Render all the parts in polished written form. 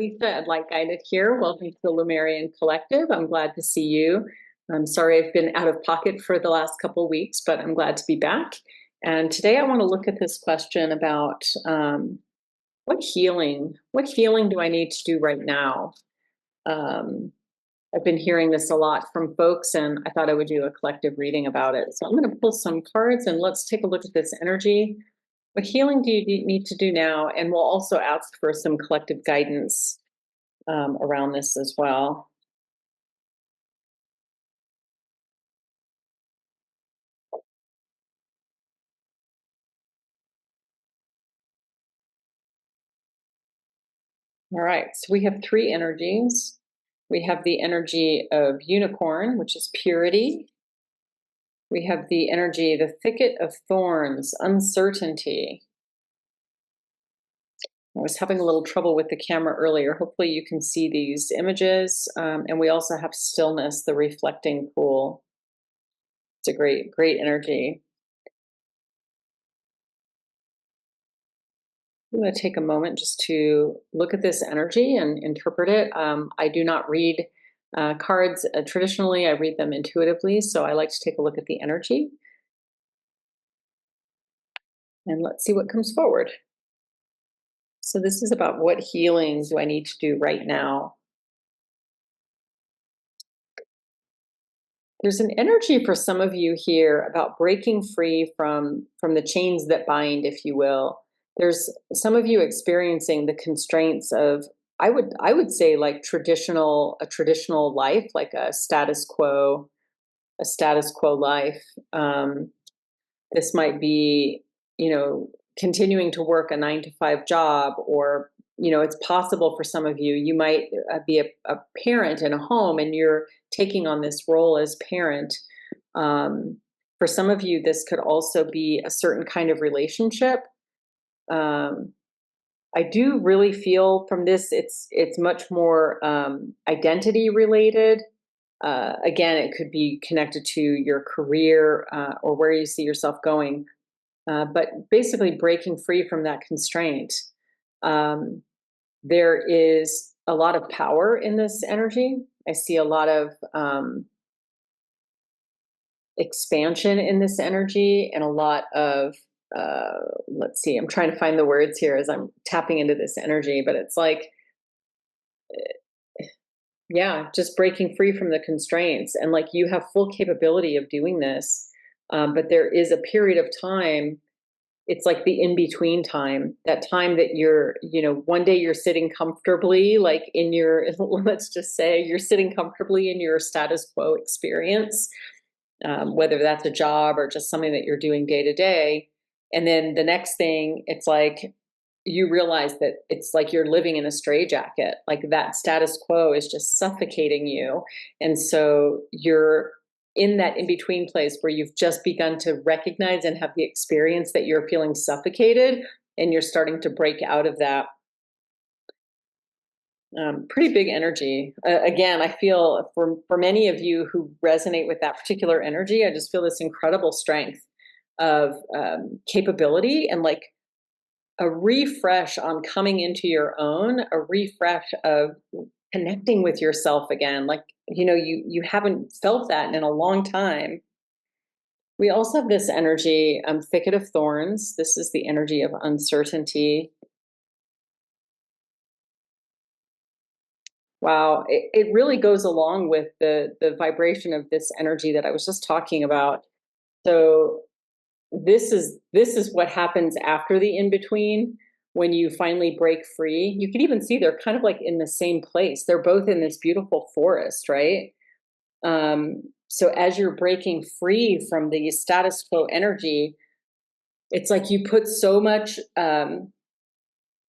Lisa at Lightguided here. Welcome to the Lumerian Collective. I'm glad to see you. I'm sorry I've been out of pocket for the last couple of weeks, but I'm glad to be back. And today I want to look at this question about what healing do I need to do right now? I've been hearing this a lot from folks, and I thought I would do a collective reading about it. So I'm going to pull some cards and let's take a look at this energy. What healing do you need to do now? And we'll also ask for some collective guidance around this as well. All right, so we have three energies. We have the energy of unicorn, which is purity. We have the energy, the thicket of thorns, uncertainty. I was having a little trouble with the camera earlier. Hopefully you can see these images. And we also have stillness, the reflecting pool. It's a great energy. I'm going to take a moment just to look at this energy and interpret it. I do not read cards traditionally. I read them intuitively. So I like to take a look at the energy. And let's see what comes forward. So this is about what healing do I need to do right now? There's an energy for some of you here about breaking free from the chains that bind, if you will. There's some of you experiencing the constraints of, I would say, like a traditional life, like a status quo life. This might be, continuing to work a 9-to-5 job, or, it's possible for some of you, you might be a parent in a home and you're taking on this role as parent. For some of you, this could also be a certain kind of relationship. I do really feel from this, it's much more identity related. Again, it could be connected to your career or where you see yourself going. But basically breaking free from that constraint. There is a lot of power in this energy. I see a lot of expansion in this energy and a lot of, let's see, I'm trying to find the words here as I'm tapping into this energy, but it's like, yeah, just breaking free from the constraints, and like you have full capability of doing this. But there is a period of time, it's like the in-between time, that time that you're, one day you're sitting comfortably, like in your, let's just say you're sitting comfortably in your status quo experience, whether that's a job or just something that you're doing day to day. And then the next thing, it's like, you realize that it's like you're living in a straitjacket, like that status quo is just suffocating you. And so you're in that in-between place where you've just begun to recognize and have the experience that you're feeling suffocated, and you're starting to break out of that. Pretty big energy. Again, I feel for many of you who resonate with that particular energy, I just feel this incredible strength of capability and like a refresh on coming into your own, a refresh of connecting with yourself again. Like, you haven't felt that in a long time. We also have this energy, thicket of thorns. This is the energy of uncertainty. Wow, it really goes along with the vibration of this energy that I was just talking about. So this is what happens after the in-between, when you finally break free. You can even see they're kind of like in the same place. They're both in this beautiful forest, right? So as you're breaking free from the status quo energy, it's like you put so much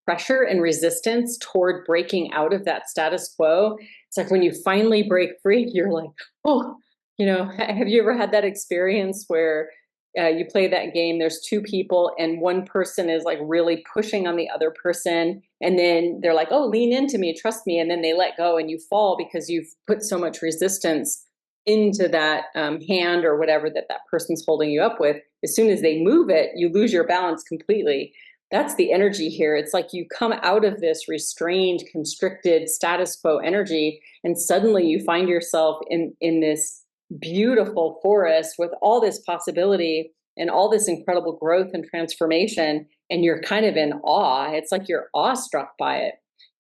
pressure and resistance toward breaking out of that status quo. It's like when you finally break free, you're like, oh, have you ever had that experience where you play that game, there's two people and one person is like really pushing on the other person, and then they're like, oh, lean into me, trust me, and then they let go and you fall because you've put so much resistance into that hand or whatever that person's holding you up with. As soon as they move it, you lose your balance completely. That's the energy here. It's like you come out of this restrained, constricted status quo energy, and suddenly you find yourself in this beautiful forest with all this possibility and all this incredible growth and transformation, and you're kind of in awe. It's like you're awestruck by it.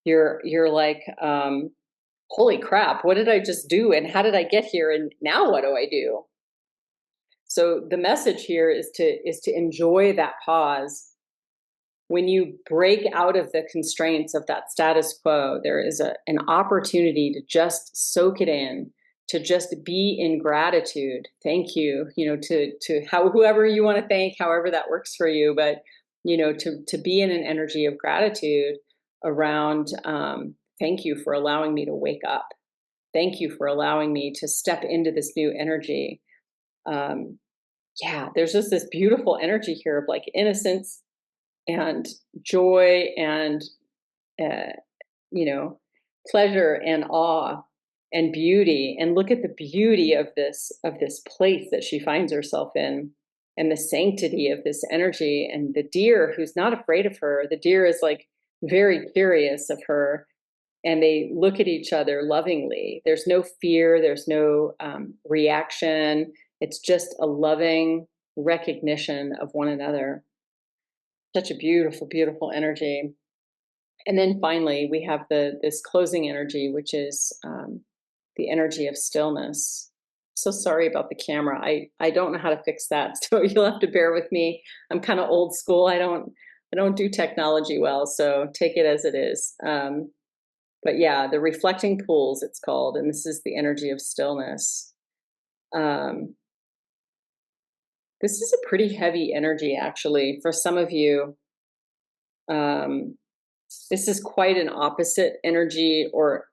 You're like, holy crap, what did I just do? And how did I get here? And now what do I do? So the message here is to enjoy that pause. When you break out of the constraints of that status quo, there is an opportunity to just soak it in, to just be in gratitude. Thank you, to whoever you want to thank, however that works for you, but to be in an energy of gratitude around. Thank you for allowing me to wake up. Thank you for allowing me to step into this new energy. Yeah, there's just this beautiful energy here of like innocence and joy and uh, pleasure and awe and beauty. And look at the beauty of this place that she finds herself in, and the sanctity of this energy, and the deer who's not afraid of her. The deer is like very curious of her, and they look at each other lovingly. There's no fear, there's no reaction. It's just a loving recognition of one another. Such a beautiful, beautiful energy. And then finally, we have this closing energy, which is the energy of stillness. So sorry about the camera. I don't know how to fix that, so you'll have to bear with me. I'm kind of old school. I don't do technology well, so take it as it is. But yeah, the reflecting pools, it's called, and this is the energy of stillness. This is a pretty heavy energy, actually, for some of you. This is quite an opposite energy, or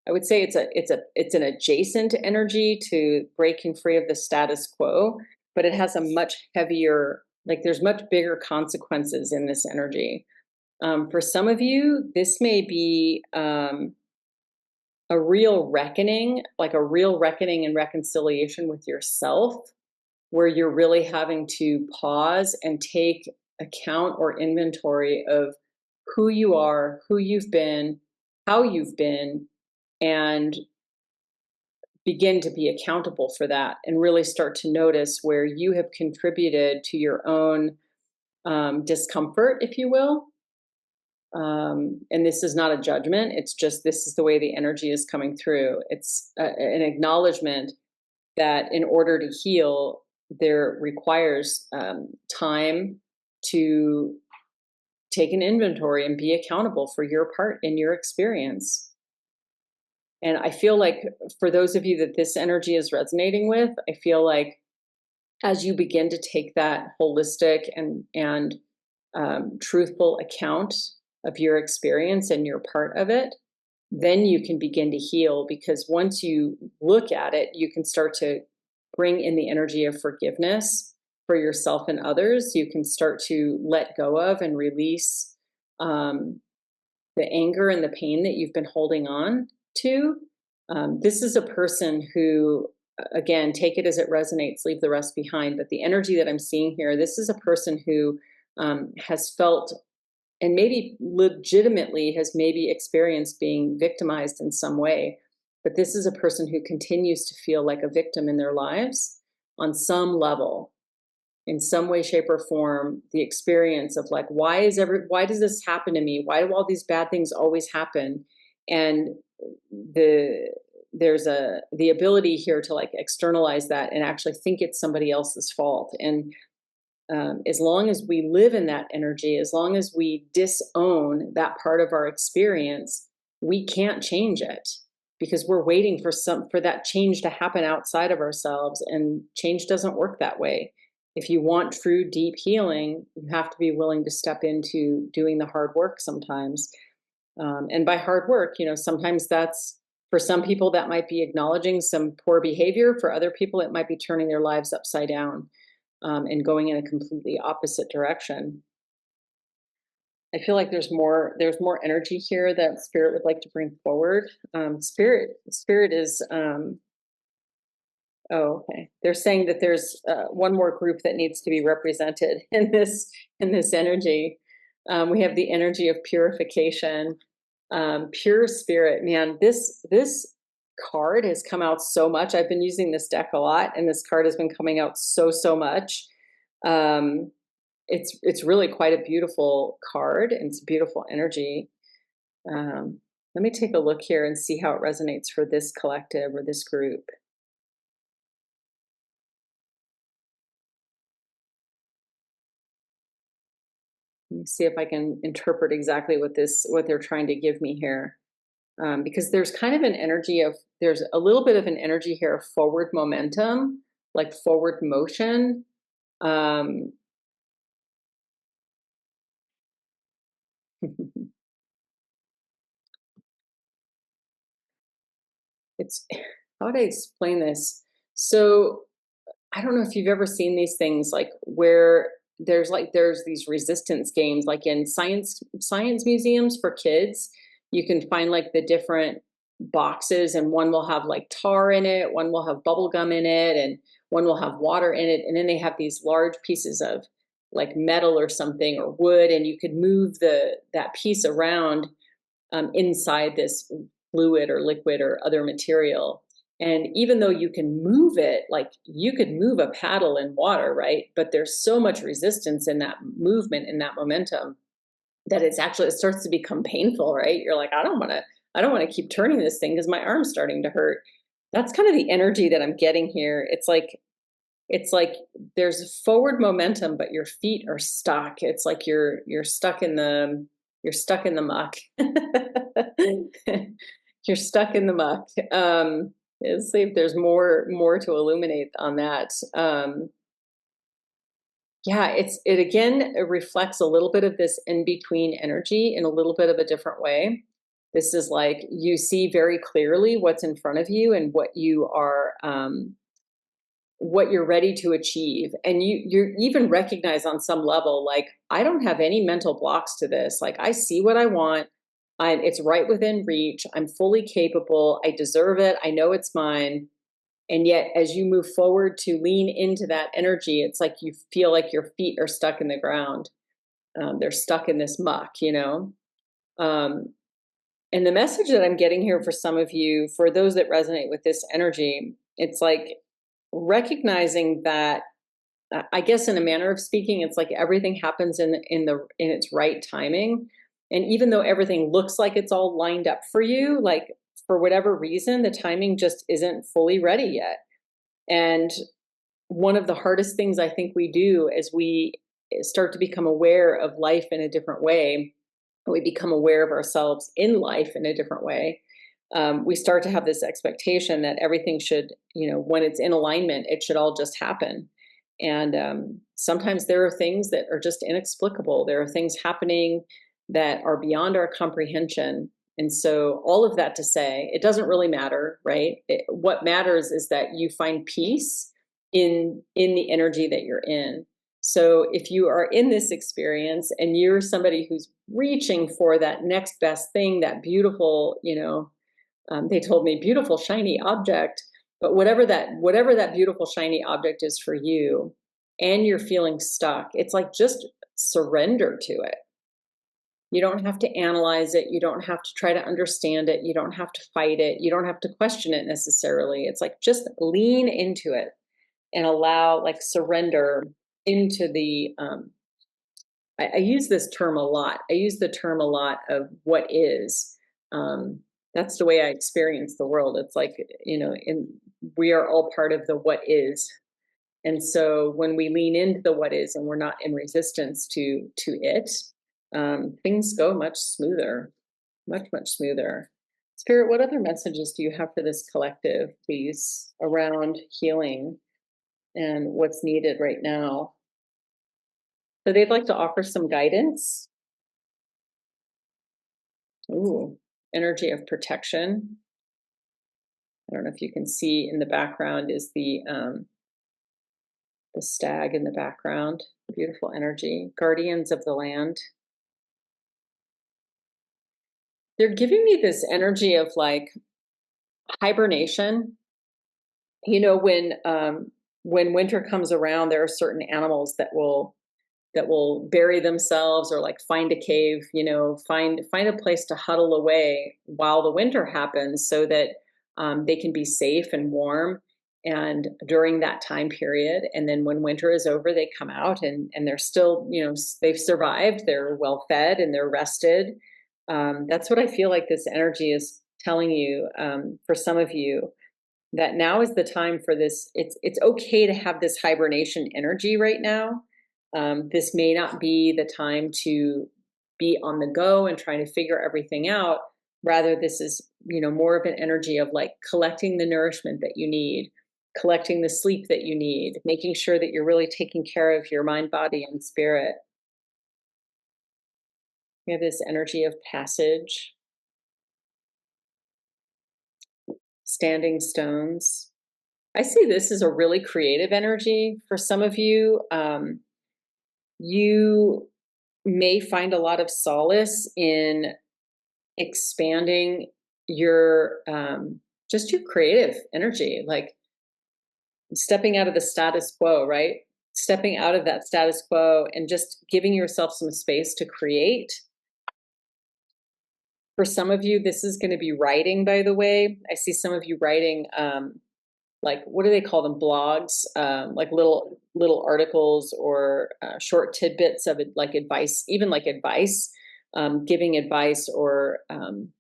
I would say it's an adjacent energy to breaking free of the status quo, but it has a much heavier, like there's much bigger consequences in this energy. For some of you, this may be a real reckoning, like a real reckoning and reconciliation with yourself, where you're really having to pause and take account or inventory of who you are, who you've been, how you've been, and begin to be accountable for that, and really start to notice where you have contributed to your own discomfort, if you will. And this is not a judgment. It's just, this is the way the energy is coming through. It's an acknowledgement that in order to heal, there requires time to take an inventory and be accountable for your part in your experience. And I feel like for those of you that this energy is resonating with, I feel like as you begin to take that holistic and truthful account of your experience and your part of it, then you can begin to heal, because once you look at it, you can start to bring in the energy of forgiveness for yourself and others. You can start to let go of and release the anger and the pain that you've been holding on to. This is a person who, again, take it as it resonates, leave the rest behind. But the energy that I'm seeing here, this is a person who has felt, and maybe legitimately has maybe experienced being victimized in some way. But this is a person who continues to feel like a victim in their lives on some level, in some way, shape, or form. The experience of like, why does this happen to me? Why do all these bad things always happen? And there's the ability here to like externalize that and actually think it's somebody else's fault. And as long as we live in that energy, as long as we disown that part of our experience, we can't change it, because we're waiting for that change to happen outside of ourselves, and change doesn't work that way. If you want true deep healing, you have to be willing to step into doing the hard work sometimes. And by hard work, sometimes that's, for some people, that might be acknowledging some poor behavior. For other people, it might be turning their lives upside down and going in a completely opposite direction. I feel like there's more energy here that Spirit would like to bring forward. Spirit is, oh, okay. They're saying that there's one more group that needs to be represented in this energy. We have the energy of purification. Pure spirit, man, this card has come out so much. I've been using this deck a lot, and this card has been coming out so much. Um, it's really quite a beautiful card, and it's beautiful energy. Let me take a look here and see how it resonates for this collective or this group. Let me see if I can interpret exactly what they're trying to give me here. Because there's kind of an energy of, there's a little bit of an energy here of forward momentum, like forward motion. Um, it's, how would I explain this? So I don't know if you've ever seen these things like where there's these resistance games like in science museums for kids. You can find like the different boxes, and one will have like tar in it, one will have bubble gum in it, and one will have water in it, and then they have these large pieces of like metal or something or wood, and you could move that piece around inside this fluid or liquid or other material. And even though you can move it, like you could move a paddle in water, right? But there's so much resistance in that movement, in that momentum, that it starts to become painful, right? You're like, I don't want to keep turning this thing because my arm's starting to hurt. That's kind of the energy that I'm getting here. It's like there's forward momentum, but your feet are stuck. It's like you're stuck in the muck. You're stuck in the muck. Let's see if there's more to illuminate on that. Yeah, it again, it reflects a little bit of this in between energy in a little bit of a different way. This is like you see very clearly what's in front of you and what you're ready to achieve, and you even recognize on some level, like, I don't have any mental blocks to this. Like, I see what I want. It's right within reach. I'm fully capable. I deserve it. I know it's mine. And yet as you move forward to lean into that energy, it's like you feel like your feet are stuck in the ground. They're stuck in this muck. um, and the message that I'm getting here for some of you, for those that resonate with this energy, it's like recognizing that, I guess in a manner of speaking, it's like everything happens in its right timing. And even though everything looks like it's all lined up for you, like for whatever reason, the timing just isn't fully ready yet. And one of the hardest things I think we do as we start to become aware of life in a different way, we become aware of ourselves in life in a different way. We start to have this expectation that everything should, when it's in alignment, it should all just happen. And sometimes there are things that are just inexplicable. There are things happening that are beyond our comprehension. And so, all of that to say, it doesn't really matter, right? What matters is that you find peace in the energy that you're in. So if you are in this experience and you're somebody who's reaching for that next best thing, that beautiful, they told me beautiful shiny object, but whatever that beautiful shiny object is for you, and you're feeling stuck, it's like just surrender to it. You don't have to analyze it. You don't have to try to understand it. You don't have to fight it. You don't have to question it necessarily. It's like just lean into it and allow, like, surrender into the I use this term a lot. I use the term a lot of what is. That's the way I experience the world. It's like, we are all part of the what is. And so when we lean into the what is and we're not in resistance to it, things go much smoother, much smoother. Spirit, what other messages do you have for this collective, please, around healing and what's needed right now? So they'd like to offer some guidance. Ooh, energy of protection. I don't know if you can see in the background is the stag in the background. Beautiful energy. Guardians of the land. They're giving me this energy of like hibernation. When winter comes around, there are certain animals that will that will bury themselves or like find a cave, find a place to huddle away while the winter happens, so that they can be safe and warm and during that time period. And then when winter is over, they come out and they're still, they've survived, they're well fed and they're rested. That's what I feel like this energy is telling you, for some of you, that now is the time for this. It's okay to have this hibernation energy right now. This may not be the time to be on the go and trying to figure everything out. Rather, this is, more of an energy of like collecting the nourishment that you need, collecting the sleep that you need, making sure that you're really taking care of your mind, body, and spirit. We have this energy of passage, standing stones. I see this as a really creative energy for some of you. You may find a lot of solace in expanding your just your creative energy, like stepping out of the status quo, right? Stepping out of that status quo and just giving yourself some space to create. For some of you, this is going to be writing, by the way. I see some of you writing like, what do they call them, blogs, like little articles or short tidbits of it, like advice, even like advice, giving advice or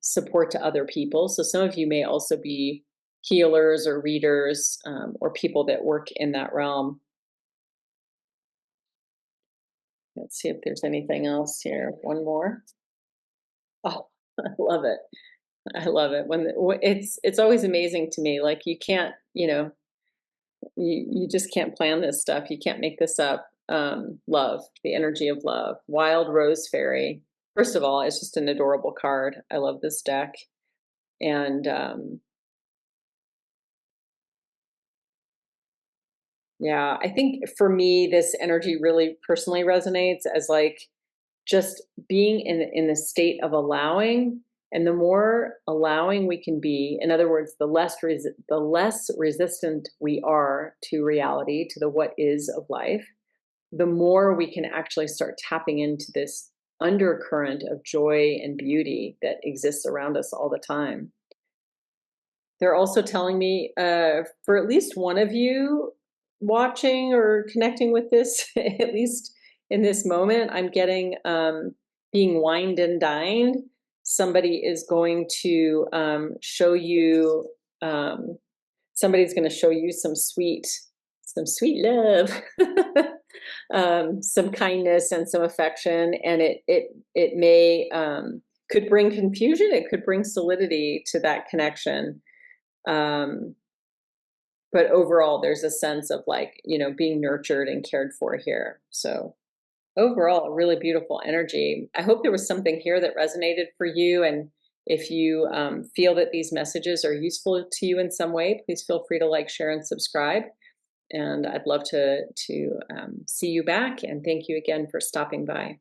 support to other people. So some of you may also be healers or readers, or people that work in that realm. Let's see if there's anything else here. One more. Oh, I love it. I love it when it's always amazing to me. Like, you can't, you just can't plan this stuff. You can't make this up. Love, the energy of love. Wild Rose Fairy. First of all, it's just an adorable card. I love this deck. And yeah, I think for me, this energy really personally resonates as like just being in the state of allowing. And the more allowing we can be, in other words, the less resistant we are to reality, to the what is of life, the more we can actually start tapping into this undercurrent of joy and beauty that exists around us all the time. They're also telling me, for at least one of you watching or connecting with this, at least in this moment, I'm getting being wined and dined. Somebody is going to show you, somebody's going to show you some sweet love, some kindness and some affection. And it may, could bring confusion. It could bring solidity to that connection. But overall, there's a sense of like, being nurtured and cared for here. So overall, a really beautiful energy. I hope there was something here that resonated for you. And if you feel that these messages are useful to you in some way, please feel free to like, share, and subscribe. And I'd love to see you back. And thank you again for stopping by.